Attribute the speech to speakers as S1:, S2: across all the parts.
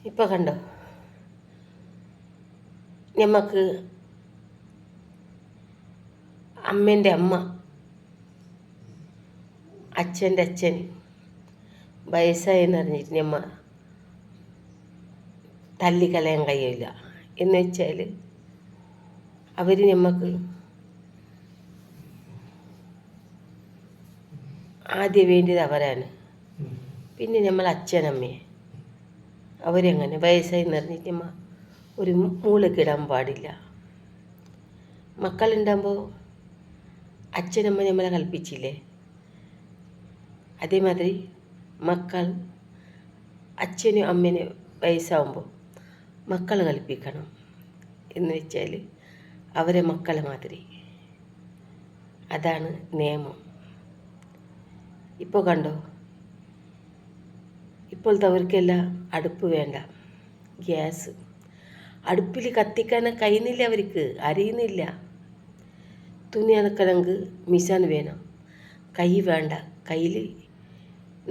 S1: ഇപ്പോൾ കണ്ടോ, നമുക്ക് അമ്മേൻ്റെ അമ്മ, അച്ഛൻ്റെ അച്ഛൻ വയസ്സായെന്ന് അറിഞ്ഞിട്ട് ഞമ്മ തല്ലിക്കളയാൻ കഴിയില്ല. എന്ന് വെച്ചാൽ അവർ നമുക്ക് ആദ്യം വേണ്ടത് അവരാണ്. പിന്നെ നമ്മൾ അച്ഛനമ്മയെ അവരെങ്ങനെ വയസ്സായെന്ന് അറിഞ്ഞിട്ട് നമ്മ ഒരു മൂലക്കിടാൻ പാടില്ല. മക്കളുണ്ടാകുമ്പോൾ അച്ഛനമ്മ നമ്മളെ കൽപ്പിച്ചില്ലേ, അതേമാതിരി മക്കൾ അച്ഛനും അമ്മേനും വയസ്സാവുമ്പോൾ മക്കൾ കൽപ്പിക്കണം. എന്ന് വെച്ചാൽ അവരെ മക്കളെ മാതിരി. അതാണ് നിയമം. ഇപ്പോൾ കണ്ടോ, ഇപ്പോഴത്തെ അവർക്കെല്ലാം അടുപ്പ് വേണ്ട, ഗ്യാസ്. അടുപ്പിൽ കത്തിക്കാൻ കഴിയുന്നില്ല, അവർക്ക് അറിയുന്നില്ല. തുണി അനക്കണമെങ്കിൽ മിഷാൻ വേണം, കൈ വേണ്ട, കയ്യിൽ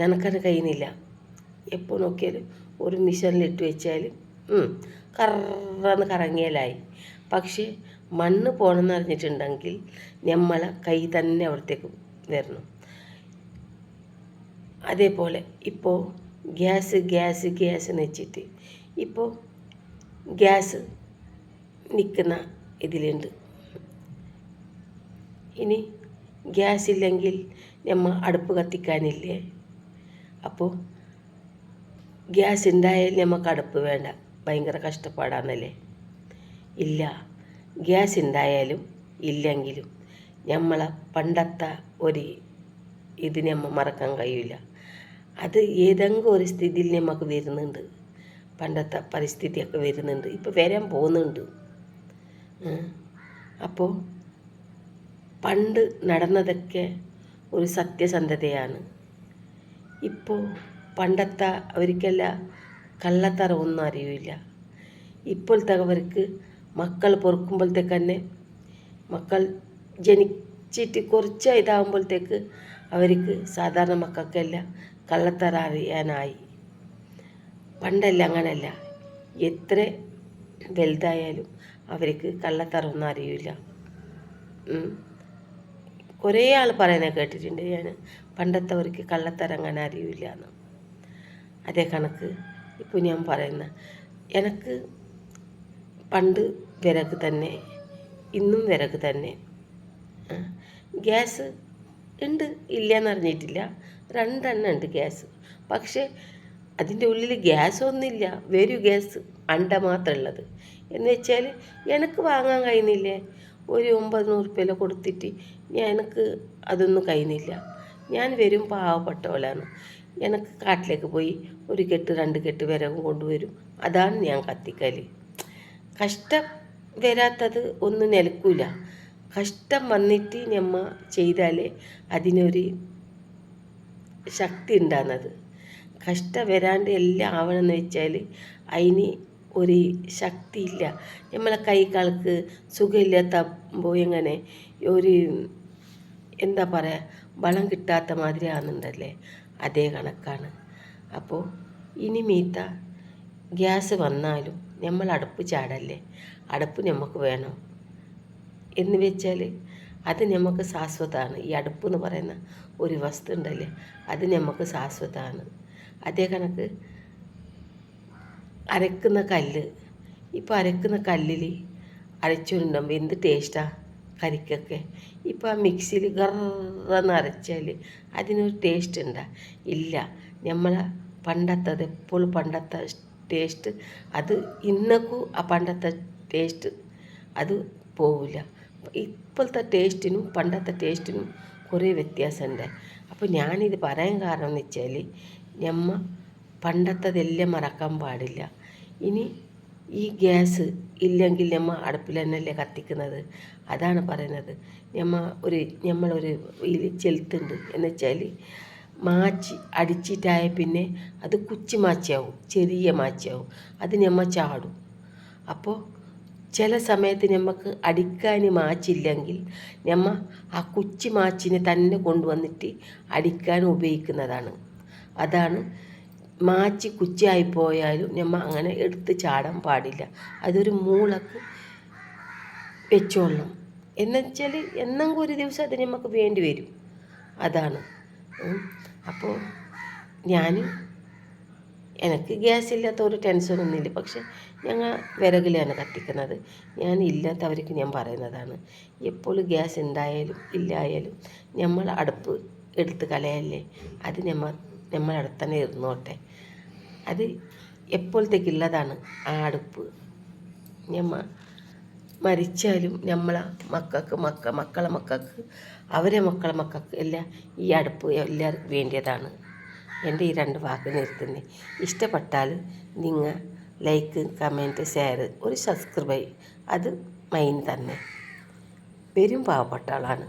S1: നനക്കാൻ കഴിയുന്നില്ല. എപ്പോൾ നോക്കിയാലും ഒരു മിഷനിലിട്ട് വെച്ചാൽ കറന്ന് കറങ്ങിയാലായി. പക്ഷേ മണ്ണ് പോകണമെന്ന് അറിഞ്ഞിട്ടുണ്ടെങ്കിൽ നമ്മളെ കൈ തന്നെ അവിടത്തേക്ക് വരണം. അതേപോലെ ഇപ്പോൾ ഗ്യാസ് ഗ്യാസ് ഗ്യാസ് എന്ന് വെച്ചിട്ട് ഇപ്പോൾ ഗ്യാസ് നിൽക്കുന്ന ഇതിലുണ്ട്. ഇനി ഗ്യാസ് ഇല്ലെങ്കിൽ നമ്മൾ അടുപ്പ് കത്തിക്കാനില്ലേ. അപ്പോൾ ഗ്യാസ് ഉണ്ടായാൽ നമുക്ക് അടുപ്പ് വേണ്ട, ഭയങ്കര കഷ്ടപ്പാടാന്നല്ലേ. ഇല്ല, ഗ്യാസ് ഉണ്ടായാലും ഇല്ലെങ്കിലും നമ്മളെ പണ്ടത്തെ ഒരു ഇത് നമ്മൾ മറക്കാൻ കഴിയില്ല. അത് ഏതെങ്കിലും ഒരു സ്ഥിതിയിൽ നമുക്ക് വരുന്നുണ്ട്, പണ്ടത്തെ പരിസ്ഥിതിയൊക്കെ വരുന്നുണ്ട്, ഇപ്പോൾ വരാൻ പോകുന്നുണ്ട്. അപ്പോൾ പണ്ട് നടന്നതൊക്കെ ഒരു സത്യസന്ധതയാണ്. ഇപ്പോൾ പണ്ടത്തെ അവർക്കെല്ലാം കള്ളത്തരമൊന്നും അറിയില്ല. ഇപ്പോഴത്തെ അവർക്ക് മക്കൾ പൊറുക്കുമ്പോഴത്തേക്ക് തന്നെ, മക്കൾ ജനിച്ചിട്ട് കുറച്ച് ഇതാകുമ്പോഴത്തേക്ക് അവർക്ക് സാധാരണ മക്കൾക്കെല്ലാം കള്ളത്തര അറിയാനായി. പണ്ടല്ല അങ്ങനല്ല, എത്ര വലുതായാലും അവർക്ക് കള്ളത്തരമൊന്നും അറിയില്ല. കുറേ ആൾ പറയുന്നത് കേട്ടിട്ടുണ്ട് ഞാൻ, പണ്ടത്തവർക്ക് കള്ളത്തരം അങ്ങനെ അറിയില്ല എന്ന്. അതേ കണക്ക് ഇപ്പോൾ ഞാൻ പറയുന്ന, എനിക്ക് പണ്ട് വിറക് തന്നെ, ഇന്നും വിറക് തന്നെ. ഗ്യാസ് ഉണ്ട്, ഇല്ലയെന്ന് അറിഞ്ഞിട്ടില്ല, 2 എണ്ണം ഉണ്ട് ഗ്യാസ്. പക്ഷേ അതിൻ്റെ ഉള്ളിൽ ഗ്യാസ് ഒന്നുമില്ല, വെറും ഗ്യാസ് അണ്ട മാത്രം ഉള്ളത്. എന്ന് വെച്ചാൽ എനിക്ക് വാങ്ങാൻ കഴിയുന്നില്ലേ, ഒരു 900 ഉറുപ്പ്യ കൊടുത്തിട്ട് എനിക്ക് അതൊന്നും കഴിയുന്നില്ല. ഞാൻ വരും പാവപ്പെട്ടവളാണ്. എനിക്ക് കാട്ടിലേക്ക് പോയി 1 കെട്ട് 2 കെട്ട് വിറകും കൊണ്ടുവരും, അതാണ് ഞാൻ കത്തിക്കൽ. കഷ്ടം വരാത്തത് ഒന്നും നിലക്കില്ല. കഷ്ടം വന്നിട്ട് നമ്മ ചെയ്താലേ അതിനൊരു ശക്തി ഉണ്ടാകുന്നത്. കഷ്ടം വരാണ്ട് എല്ലാം ആവണമെന്ന് വെച്ചാൽ അതിന് ഒരു ശക്തിയില്ല. നമ്മളെ കൈകൾക്ക് സുഖമില്ലാത്തപ്പോൾ എങ്ങനെ ഒരു എന്താ പറയുക, വളം കിട്ടാത്ത മാതിരി ആകുന്നുണ്ടല്ലേ, അതേ കണക്കാണ്. അപ്പോൾ ഇനി മീത്ത ഗ്യാസ് വന്നാലും നമ്മൾ അടുപ്പ് ചാടല്ലേ, അടുപ്പ് നമുക്ക് വേണം. എന്ന് വെച്ചാൽ അത് നമുക്ക് ശാശ്വതമാണ്. ഈ അടുപ്പ് എന്ന് പറയുന്ന ഒരു വസ്തു ഉണ്ടല്ലേ, അത് നമുക്ക് ശാശ്വതമാണ്. അതേ കണക്ക് അരക്കുന്ന കല്ല്, ഇപ്പോൾ അരക്കുന്ന കല്ലിൽ അരച്ചുകൊണ്ടുമ്പോൾ എന്ത് ടേസ്റ്റാണ് കറിക്കൊക്കെ. ഇപ്പോൾ ആ മിക്സിയിൽ ഗറന്ന് അരച്ചാൽ അതിനൊരു ടേസ്റ്റ് ഉണ്ടാ? ഇല്ല. നമ്മളെ പണ്ടത്തത് എപ്പോഴും പണ്ടത്തെ ടേസ്റ്റ്, അത് ഇന്നേക്കും ആ പണ്ടത്തെ ടേസ്റ്റ് അത് പോവില്ല. ഇപ്പോഴത്തെ ടേസ്റ്റിനും പണ്ടത്തെ ടേസ്റ്റിനും കുറേ വ്യത്യാസമുണ്ട്. അപ്പോൾ ഞാനിത് പറയാൻ കാരണം എന്ന് വെച്ചാൽ, നമ്മ പണ്ടത്തതെല്ലാം മറക്കാൻ പാടില്ല. ഇനി ഈ ഗ്യാസ് ഇല്ലെങ്കിൽ നമ്മ അടുപ്പിൽ തന്നെയല്ലേ കത്തിക്കുന്നത്, അതാണ് പറയുന്നത്. നമ്മളൊരു ചെലുത്തുണ്ട് എന്ന് വെച്ചാൽ മാച്ചി അടിച്ചിട്ടായ പിന്നെ അത് കുച്ചി മാച്ചിയാവും, ചെറിയ മാച്ചിയാവും, അത് നമ്മ ചാടും. അപ്പോൾ ചില സമയത്ത് നമുക്ക് അടിക്കാൻ മാച്ചില്ലെങ്കിൽ നമ്മ ആ കുച്ചി മാച്ചിനെ തന്നെ കൊണ്ടുവന്നിട്ട് അടിക്കാൻ ഉപയോഗിക്കുന്നതാണ്. അതാണ് മാച്ചി കുച്ചിയായി പോയാലും നമ്മൾ അങ്ങനെ എടുത്ത് ചാടാൻ പാടില്ല. അതൊരു മൂളക്ക് വെച്ചോളണം. എന്നുവെച്ചാൽ എന്നെങ്കിലും ഒരു ദിവസം അത് നമുക്ക് വേണ്ടി വരും. അതാണ്. അപ്പോൾ ഞാൻ എനിക്ക് ഗ്യാസ് ഇല്ലാത്ത ഒരു ടെൻഷനൊന്നുമില്ല. പക്ഷെ ഞങ്ങൾ വിറകിലാണ് കത്തിക്കുന്നത്. ഞാൻ ഇല്ലാത്തവർക്ക് ഞാൻ പറയുന്നതാണ്, എപ്പോഴും ഗ്യാസ് ഉണ്ടായാലും ഇല്ലായാലും നമ്മൾ അടുപ്പ് എടുത്ത് കളയല്ലേ. അത് നമ്മളടുത്ത് തന്നെ ഇരുന്നോട്ടെ. അത് എപ്പോഴത്തേക്കുള്ളതാണ് ആ അടുപ്പ്. ഞമ്മ മരിച്ചാലും നമ്മളെ മക്കളെ മക്കൾക്ക് അവരെ മക്കളെ മക്കൾക്ക് എല്ലാം ഈ അടുപ്പ് എല്ലാവർക്കും വേണ്ടിയതാണ്. എൻ്റെ ഈ 2 വാക്ക് നിർത്തുന്നേ. ഇഷ്ടപ്പെട്ടാൽ നിങ്ങൾ ലൈക്ക്, കമൻറ്റ്, ഷെയർ, ഒരു സബ്സ്ക്രൈബ് അത് മൈൻ തന്നെ. പാവപ്പെട്ട ആളാണ്.